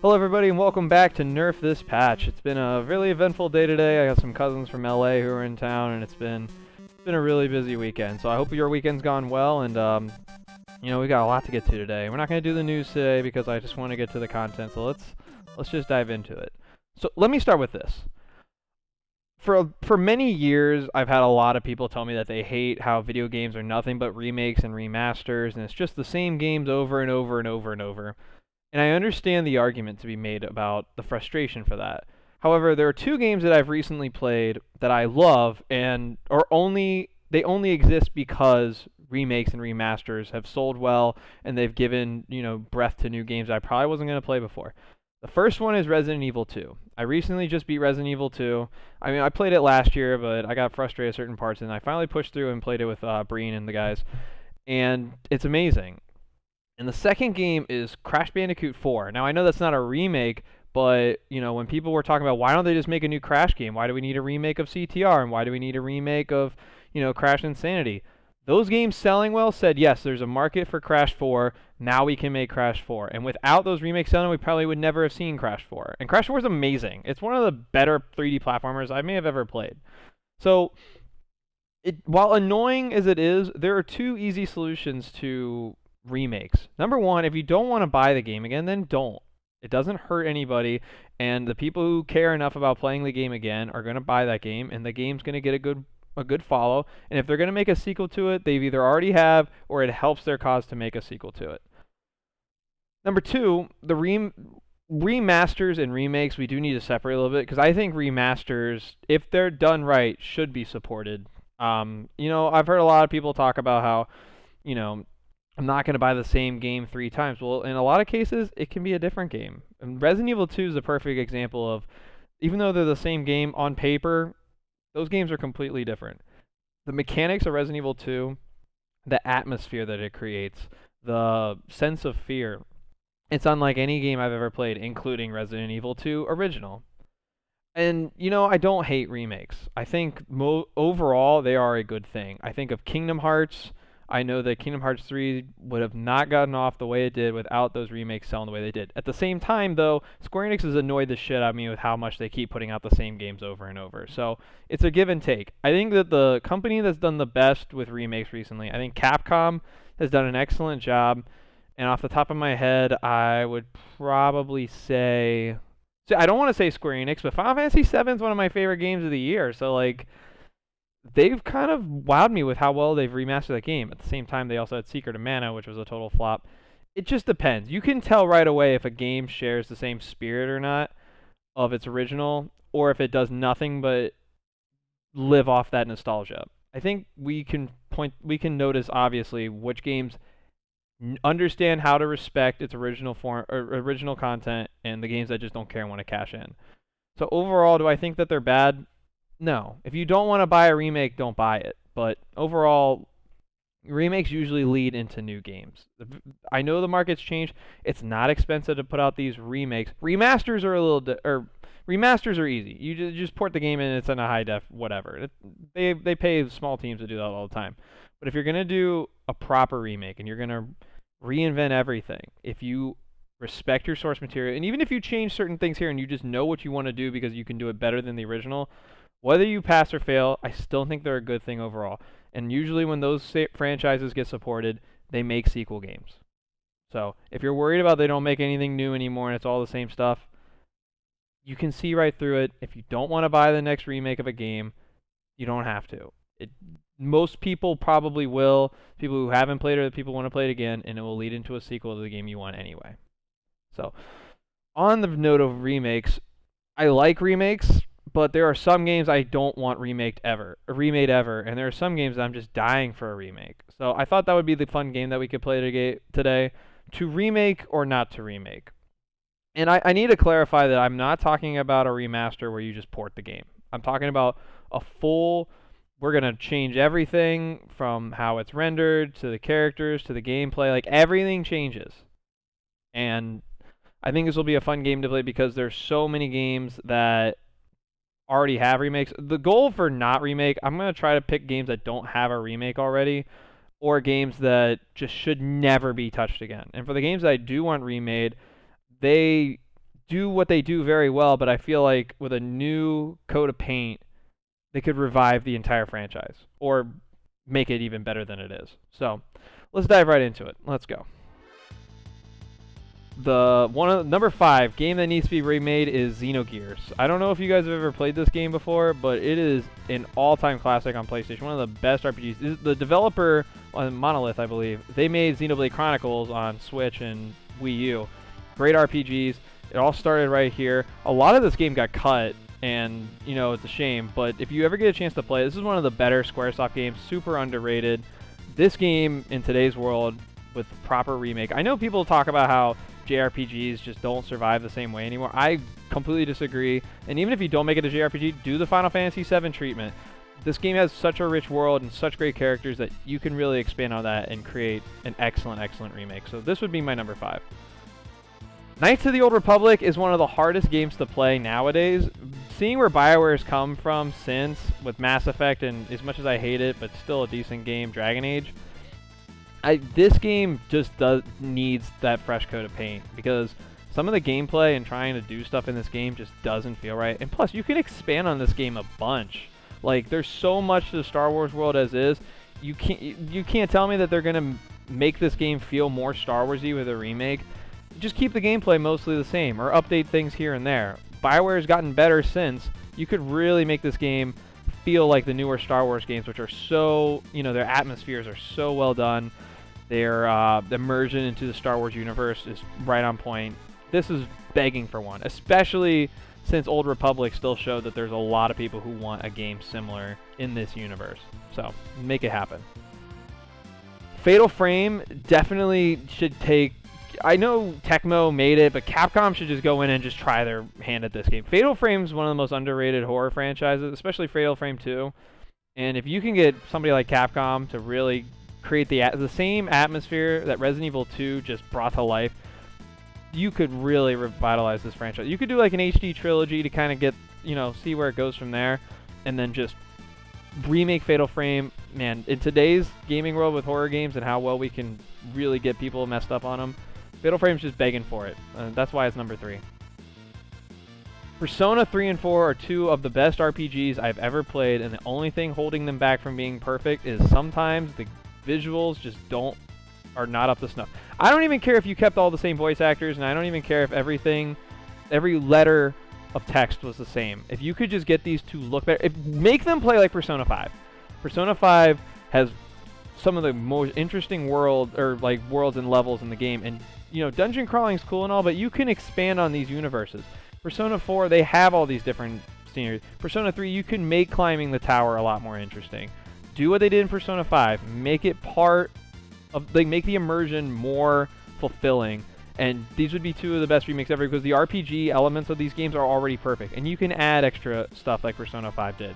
Hello everybody and welcome back to Nerf This Patch. It's been a really eventful day today. I got some cousins from LA who are in town and it's been a really busy weekend. So I hope your weekend's gone well and we got a lot to get to today. We're not going to do the news today because I just want to get to the content. So let's just dive into it. So let me start with this. For many years, I've had a lot of people tell me that they hate how video games are nothing but remakes and remasters and it's just the same games over and over and over and over. And I understand the argument to be made about the frustration for that. However, there are two games that I've recently played that I love and they only exist because remakes and remasters have sold well and they've given, breath to new games I probably wasn't going to play before. The first one is Resident Evil 2. I recently just beat Resident Evil 2. I mean, I played it last year, but I got frustrated at certain parts and I finally pushed through and played it with Breen and the guys. And it's amazing. And the second game is Crash Bandicoot 4. Now, I know that's not a remake, but, when people were talking about why don't they just make a new Crash game? Why do we need a remake of CTR? And why do we need a remake of, Crash Insanity? Those games selling well said, yes, there's a market for Crash 4. Now we can make Crash 4. And without those remakes selling, we probably would never have seen Crash 4. And Crash 4 is amazing. It's one of the better 3D platformers I may have ever played. So, while annoying as it is, there are two easy solutions to remakes. Number one, if you don't want to buy the game again, then don't. It doesn't hurt anybody, and the people who care enough about playing the game again are going to buy that game, and the game's going to get a good follow. And if they're going to make a sequel to it, they've either already have or it helps their cause to make a sequel to it. Number two, the remasters and remakes, we do need to separate a little bit because I think remasters, if they're done right, should be supported. I've heard a lot of people talk about how, I'm not going to buy the same game 3 times. Well, in a lot of cases, it can be a different game. And Resident Evil 2 is a perfect example of, even though they're the same game on paper, those games are completely different. The mechanics of Resident Evil 2, the atmosphere that it creates, the sense of fear, it's unlike any game I've ever played, including Resident Evil 2 original. And, I don't hate remakes. I think overall, they are a good thing. I think of Kingdom Hearts. I know that Kingdom Hearts 3 would have not gotten off the way it did without those remakes selling the way they did. At the same time, though, Square Enix has annoyed the shit out of me with how much they keep putting out the same games over and over. So it's a give and take. I think that the company that's done the best with remakes recently, I think Capcom has done an excellent job. And off the top of my head, I would probably say... So I don't want to say Square Enix, but Final Fantasy VII is one of my favorite games of the year. So, they've kind of wowed me with how well they've remastered that game. At the same time, they also had Secret of Mana, which was a total flop. It just depends. You can tell right away if a game shares the same spirit or not of its original, or if it does nothing but live off that nostalgia. I think we can notice obviously which games understand how to respect its original form or original content, and the games that just don't care and want to cash in. So overall, do I think that they're bad? No. If you don't want to buy a remake, don't buy it. But overall, remakes usually lead into new games. I know the market's changed. It's not expensive to put out these remakes. Remasters are remasters are easy. You just port the game in, it's in a high def, whatever. They pay small teams to do that all the time. But if you're going to do a proper remake and you're going to reinvent everything, if you respect your source material, and even if you change certain things here and you just know what you want to do because you can do it better than the original, whether you pass or fail, I still think they're a good thing overall. And usually when those franchises get supported, they make sequel games. So if you're worried about they don't make anything new anymore and it's all the same stuff, you can see right through it. If you don't want to buy the next remake of a game, you don't have to. Most people probably will. People who haven't played it, people want to play it again, and it will lead into a sequel to the game you want anyway. So, on the note of remakes, I like remakes, but there are some games I don't want remade ever, and there are some games that I'm just dying for a remake. So I thought that would be the fun game that we could play today, to remake or not to remake. And I need to clarify that I'm not talking about a remaster where you just port the game. I'm talking about a full... We're going to change everything from how it's rendered to the characters to the gameplay. Everything changes. And I think this will be a fun game to play because there's so many games that already have remakes. The goal for not remake, I'm going to try to pick games that don't have a remake already or games that just should never be touched again. And for the games that I do want remade, they do what they do very well, but I feel like with a new coat of paint, they could revive the entire franchise or make it even better than it is. So let's dive right into it. Let's go. Number 5 game that needs to be remade is Xenogears. I don't know if you guys have ever played this game before, but it is an all-time classic on PlayStation. One of the best RPGs. The developer on Monolith, I believe, they made Xenoblade Chronicles on Switch and Wii U. Great RPGs. It all started right here. A lot of this game got cut, and you know, it's a shame, but if you ever get a chance to play it, this is one of the better Squaresoft games, super underrated. This game in today's world with proper remake. I know people talk about how JRPGs just don't survive the same way anymore. I completely disagree. And even if you don't make it a JRPG, do the Final Fantasy VII treatment. This game has such a rich world and such great characters that you can really expand on that and create an excellent, excellent remake. So this would be my number 5. Knights of the Old Republic is one of the hardest games to play nowadays. Seeing where BioWare has come from since with Mass Effect, and as much as I hate it, but still a decent game, Dragon Age, this game just needs that fresh coat of paint, because some of the gameplay and trying to do stuff in this game just doesn't feel right. And plus, you can expand on this game a bunch. Like, there's so much to the Star Wars world as is. You can't tell me that they're gonna make this game feel more Star Warsy with a remake. Just keep the gameplay mostly the same, or update things here and there. BioWare has gotten better since. You could really make this game feel like the newer Star Wars games, which are so, their atmospheres are so well done. Their immersion into the Star Wars universe is right on point. This is begging for one, especially since Old Republic still showed that there's a lot of people who want a game similar in this universe. So, make it happen. Fatal Frame definitely should take... I know Tecmo made it, but Capcom should just go in and just try their hand at this game. Fatal Frame is one of the most underrated horror franchises, especially Fatal Frame 2. And if you can get somebody like Capcom to really create the same atmosphere that Resident Evil 2 just brought to life, you could really revitalize this franchise. You could do like an HD trilogy to kind of get, see where it goes from there, and then just remake Fatal Frame. Man, in today's gaming world with horror games and how well we can really get people messed up on them, Fatal Frame's just begging for it. That's why it's number 3. Persona 3 and 4 are 2 of the best RPGs I've ever played, and the only thing holding them back from being perfect is sometimes the visuals just are not up to snuff. I don't even care if you kept all the same voice actors, and I don't even care if every letter of text was the same. If you could just get these to look better, make them play like Persona 5. Persona 5 has some of the most interesting worlds and levels in the game, and dungeon crawling is cool and all, but you can expand on these universes. Persona 4, they have all these different sceneries. Persona 3, you can make climbing the tower a lot more interesting. Do what they did in Persona 5. Make it part of, make the immersion more fulfilling. And these would be 2 of the best remakes ever, because the RPG elements of these games are already perfect. And you can add extra stuff like Persona 5 did.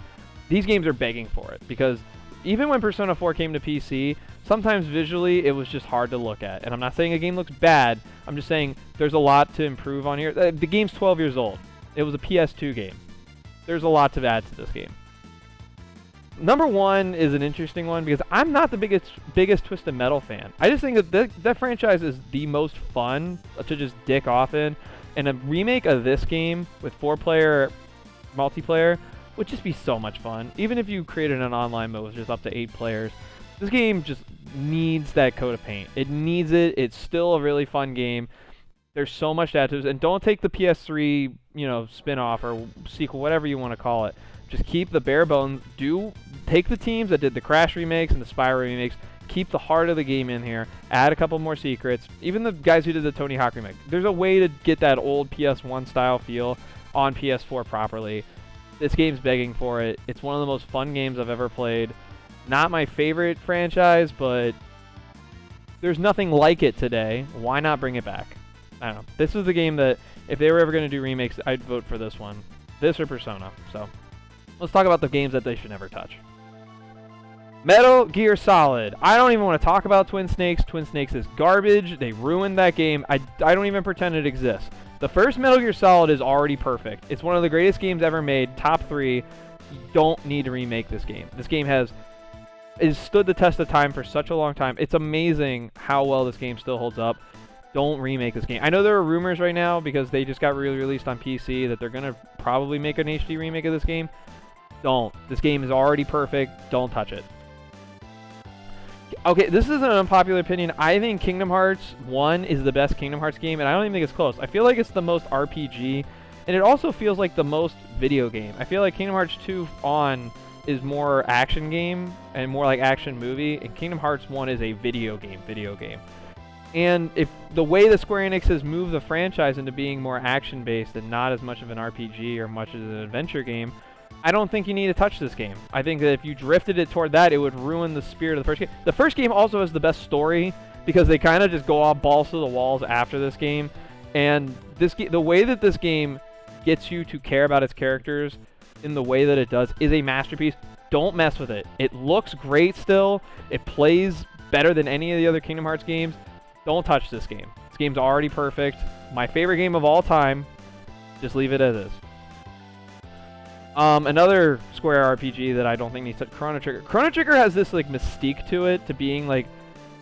These games are begging for it, because even when Persona 4 came to PC, sometimes visually it was just hard to look at. And I'm not saying a game looks bad. I'm just saying there's a lot to improve on here. The game's 12 years old. It was a PS2 game. There's a lot to add to this game. Number 1 is an interesting one, because I'm not the biggest Twisted Metal fan. I just think that franchise is the most fun to just dick off in. And a remake of this game with 4-player multiplayer would just be so much fun. Even if you created an online mode with just up to 8 players, this game just needs that coat of paint. It needs it. It's still a really fun game. There's so much to add to it. And don't take the PS3, spin-off or sequel, whatever you want to call it. Just keep the bare bones. Take the teams that did the Crash remakes and the Spyro remakes. Keep the heart of the game in here. Add a couple more secrets. Even the guys who did the Tony Hawk remake. There's a way to get that old PS1 style feel on PS4 properly. This game's begging for it. It's one of the most fun games I've ever played. Not my favorite franchise, but there's nothing like it today. Why not bring it back? I don't know. This is the game that, if they were ever going to do remakes, I'd vote for this one. This or Persona. So, let's talk about the games that they should never touch. Metal Gear Solid. I don't even want to talk about Twin Snakes. Twin Snakes is garbage. They ruined that game. I don't even pretend it exists. The first Metal Gear Solid is already perfect. It's one of the greatest games ever made. Top 3. You don't need to remake this game. This game has stood the test of time for such a long time. It's amazing how well this game still holds up. don't remake this game. I know there are rumors right now because they just got released on PC that they're gonna probably make an HD remake of this game. Don't. This game is already perfect. Don't touch it. Okay, this is an unpopular opinion. I think Kingdom Hearts 1 is the best Kingdom Hearts game, and I don't even think it's close. I feel like it's the most RPG, and it also feels like the most video game. I feel like Kingdom Hearts 2 on is more action game and more like action movie, and Kingdom Hearts 1 is a video game. And if the way that Square Enix has moved the franchise into being more action-based and not as much of an RPG or much as an adventure game, I don't think you need to touch this game. I think that if you drifted it toward that, it would ruin the spirit of the first game. The first game also has the best story because they kind of just go off balls to the walls after this game. And the way that this game gets you to care about its characters in the way that it does is a masterpiece. Don't mess with it. It looks great still. It plays better than any of the other Kingdom Hearts games. Don't touch this game. This game's already perfect. My favorite game of all time. Just leave it as is. Another Square RPG that I don't think needs to... Chrono Trigger. Chrono Trigger has this, like, mystique to it, to being, like,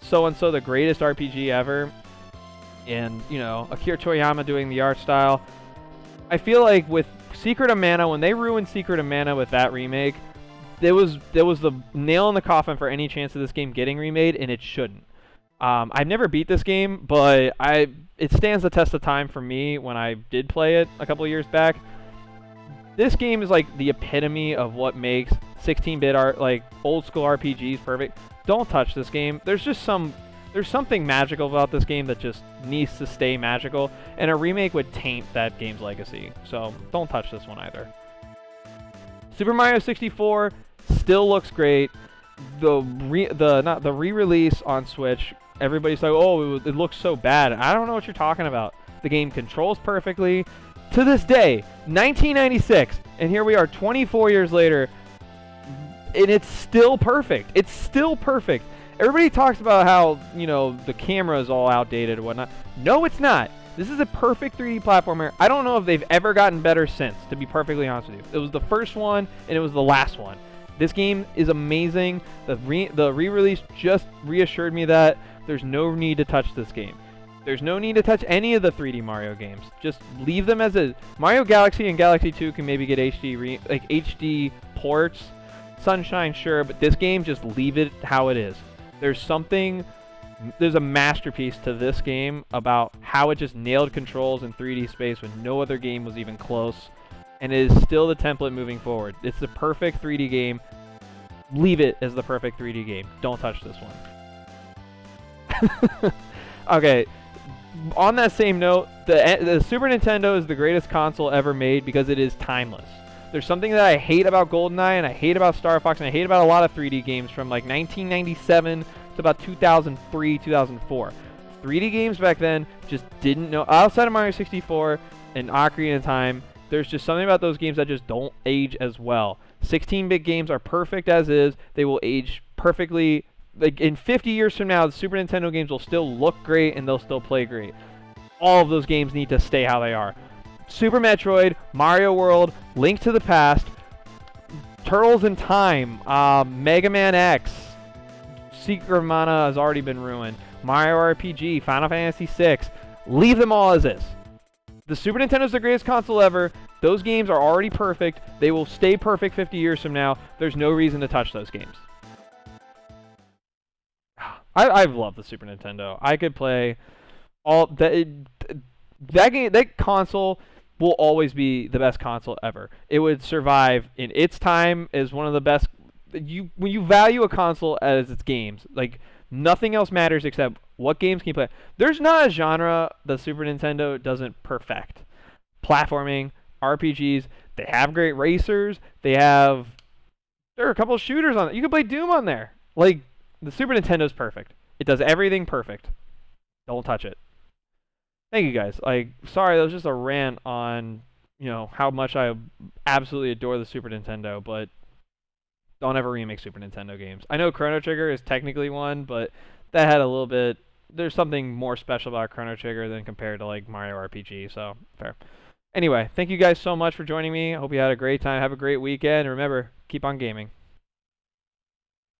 so-and-so the greatest RPG ever. And, you know, Akira Toriyama doing the art style. I feel like with Secret of Mana, when they ruined Secret of Mana with that remake, there was the nail in the coffin for any chance of this game getting remade, and it shouldn't. I've never beat this game, but it stands the test of time for me when I did play it a couple of years back. This game is like the epitome of what makes 16-bit art, like old school RPGs, perfect. Don't touch this game. There's something magical about this game that just needs to stay magical, and a remake would taint that game's legacy. So don't touch this one either. Super Mario 64 still looks great. The re-release on Switch, everybody's like, oh, it looks so bad. I don't know what you're talking about. The game controls perfectly. To this day, 1996, and here we are 24 years later, and it's still perfect. It's still perfect. Everybody talks about how, you know, the camera is all outdated and whatnot. No, it's not. This is a perfect 3D platformer. I don't know if they've ever gotten better since, to be perfectly honest with you. It was the first one, and it was the last one. This game is amazing. The re-release just reassured me that there's no need to touch this game. There's no need to touch any of the 3D Mario games. Just leave them as is. Mario Galaxy and Galaxy 2 can maybe get HD ports. Sunshine, sure, but this game, just leave it how it is. There's a masterpiece to this game about how it just nailed controls in 3D space when no other game was even close, and it is still the template moving forward. It's the perfect 3D game. Leave it as the perfect 3D game. Don't touch this one. Okay. On that same note, the Super Nintendo is the greatest console ever made because it is timeless. There's something that I hate about GoldenEye, and I hate about Star Fox, and I hate about a lot of 3D games from like 1997 to about 2003, 2004. 3D games back then just didn't know, outside of Mario 64 and Ocarina of Time, there's just something about those games that just don't age as well. 16-bit games are perfect as is. They will age perfectly. Like in 50 years from now, the Super Nintendo games will still look great and they'll still play great. All of those games need to stay how they are. Super Metroid, Mario World, Link to the Past, Turtles in Time, Mega Man X, Secret of Mana has already been ruined, Mario RPG, Final Fantasy VI, leave them all as is. The Super Nintendo is the greatest console ever. Those games are already perfect. They will stay perfect 50 years from now. There's no reason to touch those games. I've loved the Super Nintendo. I could play all that game. That console will always be the best console ever. It would survive in its time as one of the best. When you value a console as its games, like nothing else matters except what games can you play. There's not a genre the Super Nintendo doesn't perfect. Platforming, RPGs. They have great racers. There are a couple of shooters on it. You can play Doom on there. Like. The Super Nintendo's perfect. It does everything perfect. Don't touch it. Thank you guys. Sorry, that was just a rant on, you know, how much I absolutely adore the Super Nintendo, but don't ever remake Super Nintendo games. I know Chrono Trigger is technically one, but that had a little bit. There's something more special about Chrono Trigger than compared to like Mario RPG. So fair. Anyway, thank you guys so much for joining me. I hope you had a great time. Have a great weekend. And remember, keep on gaming.